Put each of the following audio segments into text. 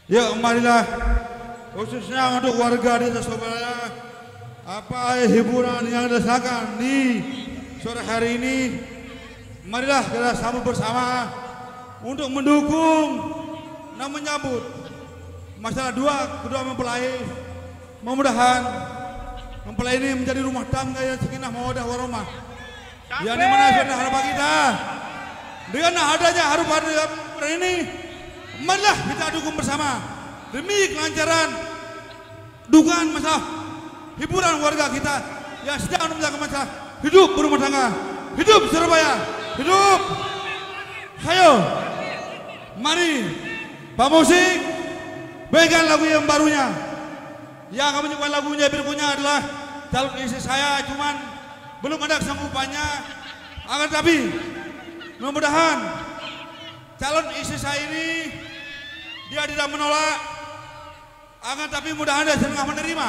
Ya, marilah khususnya untuk warga desa Surabaya, apa hiburan yang dirasakan di sore hari ini, marilah kita sambut bersama untuk mendukung dan menyambut masalah kedua mempelai. Mudah-mudahan mempelai ini menjadi rumah tangga yang sakinah mawaddah warahmah, yang dimana sudah harapan kita. Dengan adanya harapan ini, marilah kita dukung bersama demi kelancaran dugaan masalah hiburan warga kita yang sedang menjaga masalah hidup berumah tangga, hidup Surabaya, hidup. Ayo, mari Pak Musik berikan lagu yang barunya. Yang kami nyanyikan lagunya berikutnya adalah calon istri saya, cuman belum ada kesanggupannya. Akan tapi mudah-mudahan calon istri saya ini dia tidak menolak. Akan tapi mudah-mudahan dia setengah menerima.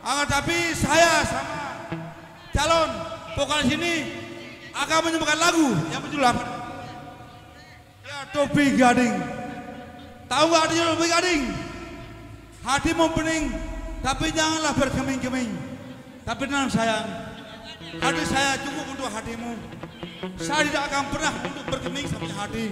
Akan tapi saya sama calon vokalis ini akan menyembahkan lagu yang berjudul apa? Ya, Topi Gading. Tahu gak artinya Topi Gading? Hatimu pening, tapi janganlah berkeming-keming. Tapi tenang sayang, hati saya cukup untuk hatimu. Saya tidak akan pernah untuk berkeming sampai hati.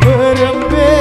Berembes